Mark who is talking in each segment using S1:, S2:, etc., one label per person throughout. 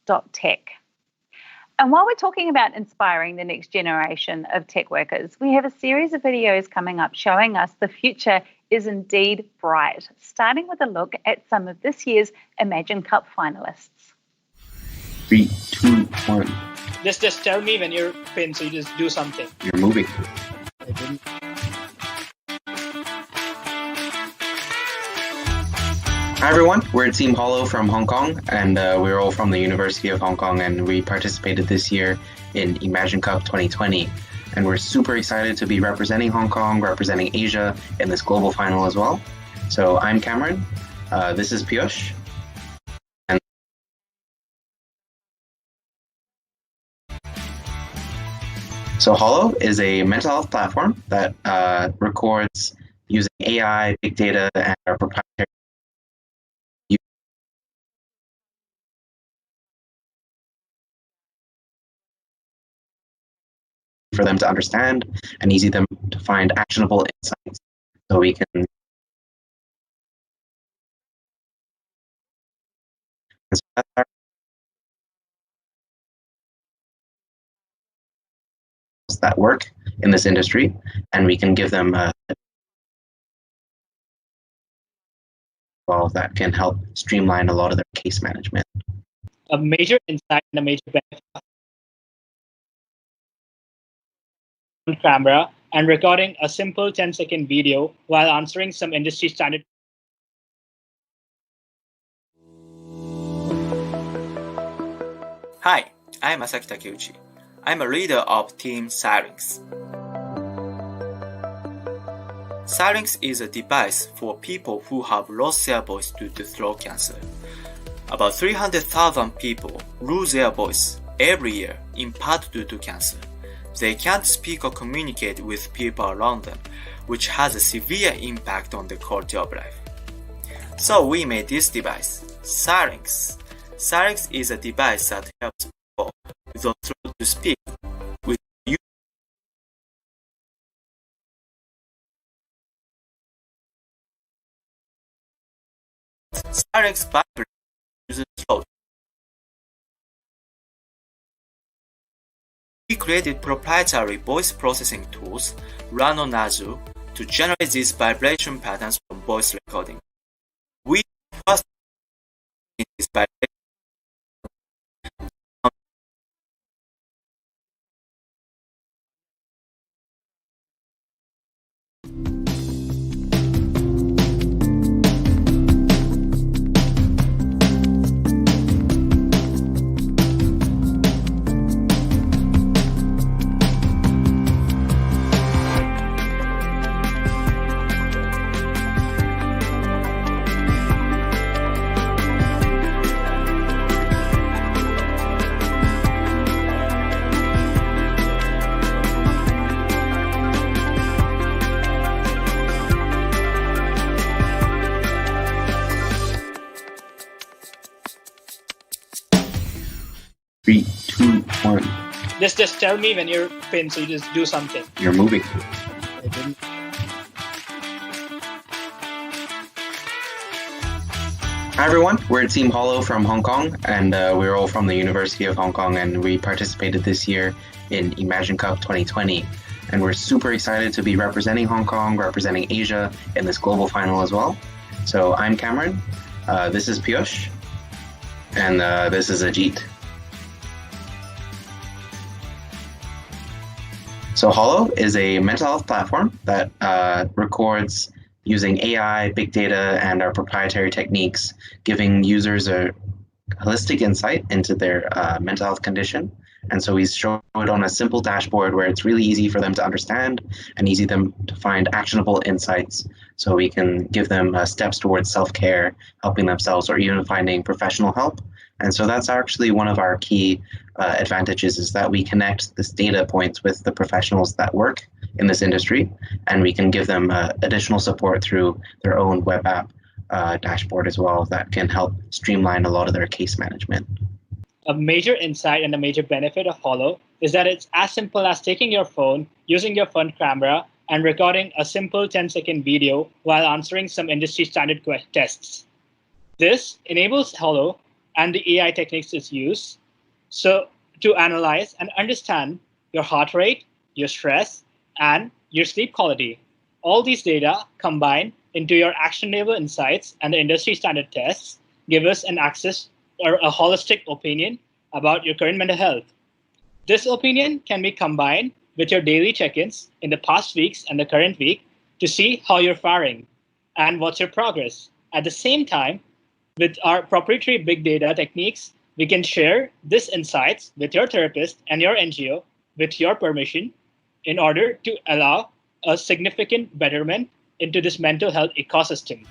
S1: finalists.tech. And while we're talking about inspiring the next generation of tech workers, we have a series of videos coming up showing us the future is indeed bright, starting with a look at some of this year's Imagine Cup finalists.
S2: 3, 2, 1.
S3: Just tell me when you're pinned, so you just do something.
S2: You're moving.
S3: I didn't.
S2: Hi everyone, we're Team Hollow from Hong Kong, and we're all from the University of Hong Kong, and we participated this year in Imagine Cup 2020. And we're super excited to be representing Hong Kong, representing Asia in this global final as well. So I'm Cameron, this is Piyush. And so Hollow is a mental health platform that records using AI, big data, and our proprietary for them to understand and easy them to find actionable insights so we can that work in this industry, and we can give them well, that can help streamline a lot of their case management.
S3: A major insight and a major benefit on camera and recording a simple 10-second video while answering some industry standard.
S4: Hi, I'm Masaki Takeuchi. I'm a leader of Team Syrinx. Syrinx is a device for people who have lost their voice due to throat cancer. About 300,000 people lose their voice every year, in part due to cancer. They can't speak or communicate with people around them, which has a severe impact on the quality of life. So we made this device, Syrinx. Syrinx is a device that helps people with the throat to speak with you. Syrinx vibrates the throat. We created proprietary voice processing tools run on Azure to generate these vibration patterns from voice recording. We first this vibration
S2: Three, two, one.
S3: Just tell me when you're pinned, so you just do something.
S2: You're moving.
S3: I didn't.
S2: Hi everyone, we're Team Hollow from Hong Kong, and we're all from the University of Hong Kong, and we participated this year in Imagine Cup 2020. And we're super excited to be representing Hong Kong, representing Asia in this global final as well. So I'm Cameron, this is Piyush, and this is Ajit. So Hollow is a mental health platform that records using AI, big data, and our proprietary techniques, giving users a holistic insight into their mental health condition. And so we show it on a simple dashboard where it's really easy for them to understand and easy them to find actionable insights so we can give them steps towards self-care, helping themselves, or even finding professional help. And so that's actually one of our key advantages, is that we connect this data points with the professionals that work in this industry, and we can give them additional support through their own web app dashboard as well that can help streamline a lot of their case management.
S3: A major insight and a major benefit of Hollow is that it's as simple as taking your phone, using your front camera, and recording a simple 10-second video while answering some industry standard tests. This enables Hollow and the AI techniques it's used. So to analyze and understand your heart rate, your stress, and your sleep quality. All these data combined into your actionable insights and the industry standard tests give us an access or a holistic opinion about your current mental health. This opinion can be combined with your daily check-ins in the past weeks and the current week to see how you're faring and what's your progress. At the same time, with our proprietary big data techniques, we can share these insights with your therapist and your NGO with your permission in order to allow a significant betterment into this mental health ecosystem.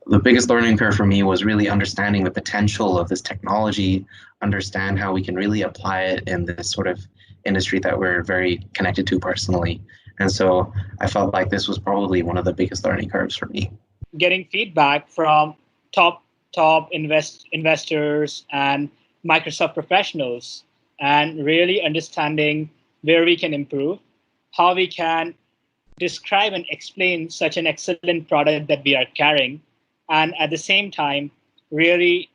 S2: The biggest learning curve for me was really understanding the potential of this technology, understand how we can really apply it in this sort of industry that we're very connected to personally. And so I felt like this was probably one of the biggest learning curves for me.
S3: Getting feedback from top investors and Microsoft professionals, and really understanding where we can improve, how we can describe and explain such an excellent product that we are carrying, and at the same time really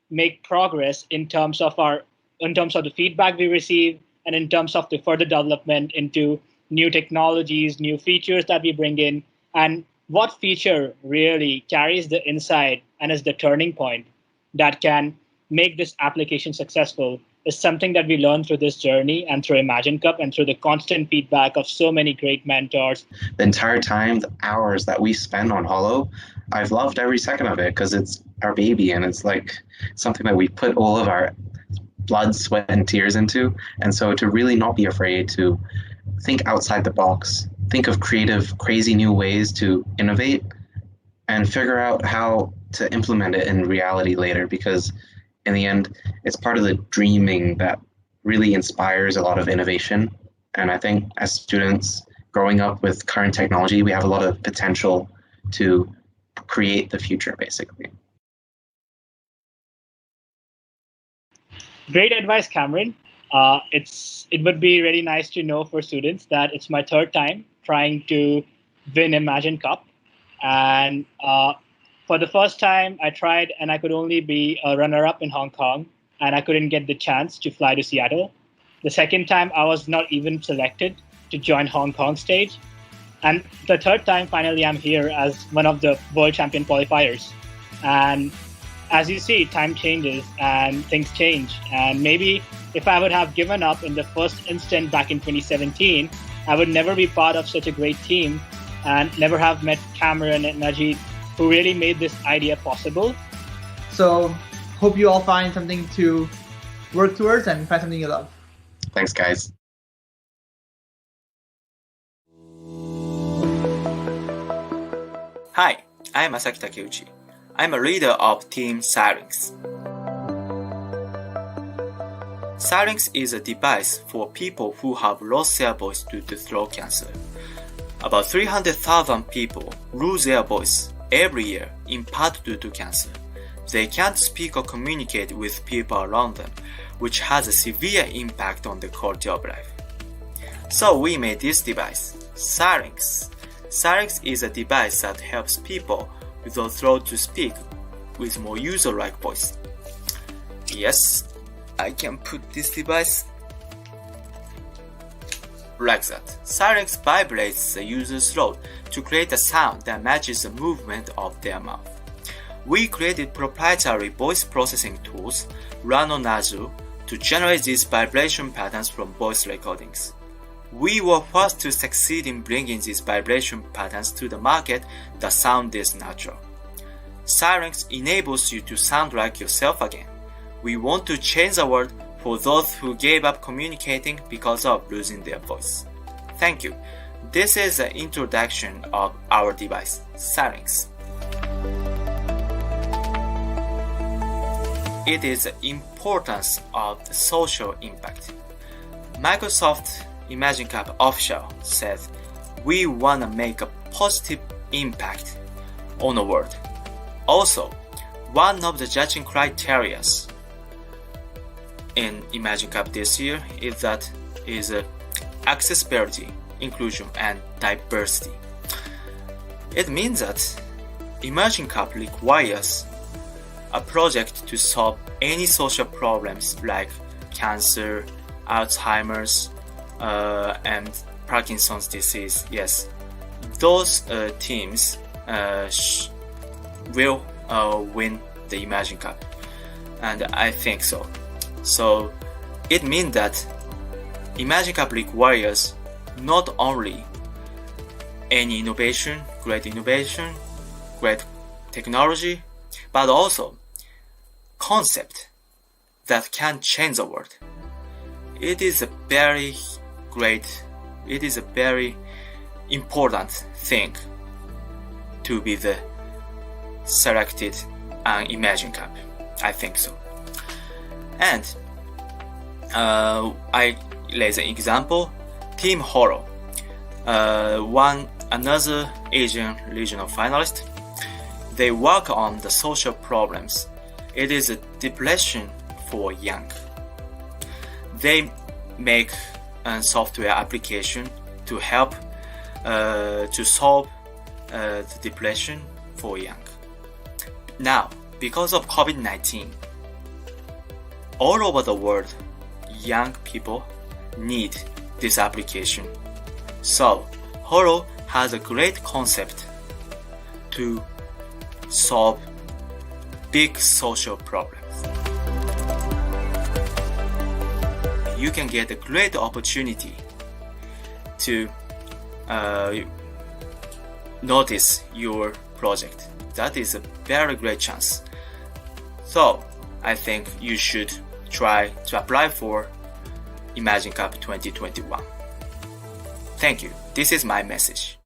S3: make progress in terms of the feedback we receive, and in terms of the further development into new technologies, new features that we bring in, and what feature really carries the insight and is the turning point that can make this application successful is something that we learn through this journey and through Imagine Cup and through the constant feedback of so many great mentors.
S2: The entire time, the hours that we spend on Holo, I've loved every second of it because it's our baby and it's like something that we put all of our blood, sweat, and tears into. And so to really not be afraid to think outside the box, think of creative, crazy new ways to innovate and figure out how to implement it in reality later, because in the end, it's part of the dreaming that really inspires a lot of innovation. And I think as students growing up with current technology, we have a lot of potential to create the future, basically.
S3: Great advice, Cameron. It would be really nice to know for students that it's my third time trying to win Imagine Cup. And for the first time, I tried and I could only be a runner-up in Hong Kong, and I couldn't get the chance to fly to Seattle. The second time, I was not even selected to join Hong Kong stage. And the third time, finally, I'm here as one of the world champion qualifiers. And as you see, time changes and things change. And maybe if I would have given up in the first instant back in 2017, I would never be part of such a great team and never have met Cameron and Najib, who really made this idea possible.
S5: So hope you all find something to work towards and find something you love.
S2: Thanks, guys.
S4: Hi, I'm Masaki Takeuchi. I'm a leader of Team Syrinx. Syrinx is a device for people who have lost their voice due to throat cancer. About 300,000 people lose their voice every year, in part due to cancer. They can't speak or communicate with people around them, which has a severe impact on the quality of life. So we made this device, Syrinx. Syrinx is a device that helps people with a throat to speak with more user-like voice. Yes, I can put this device like that. Syrinx vibrates the user's throat to create a sound that matches the movement of their mouth. We created proprietary voice processing tools run on Azure to generate these vibration patterns from voice recordings. We were first to succeed in bringing these vibration patterns to the market that sound this natural. Syrinx enables you to sound like yourself again. We want to change the world for those who gave up communicating because of losing their voice. Thank you. This is the introduction of our device, Syrinx. It is the importance of the social impact. Microsoft Imagine Cup official says, we want to make a positive impact on the world. Also, one of the judging criteria in Imagine Cup this year is accessibility, inclusion, and diversity. It means that Imagine Cup requires a project to solve any social problems like cancer, Alzheimer's, and Parkinson's disease. Yes, those teams will win the Imagine Cup, and I think so. So it means that Imagine Cup requires not only any innovation, great technology, but also concept that can change the world. It is a very important thing to be the selected and Imagine Cup. I think so. And I raise an example. Team Horo, another Asian regional finalist. They work on the social problems. It is a depression for young. They make a software application to help to solve the depression for young. Now, because of COVID-19, all over the world, young people need this application. So, Horo has a great concept to solve big social problems. You can get a great opportunity to notice your project. That is a very great chance. So I think you should try to apply for Imagine Cup 2021. Thank you. This is my message.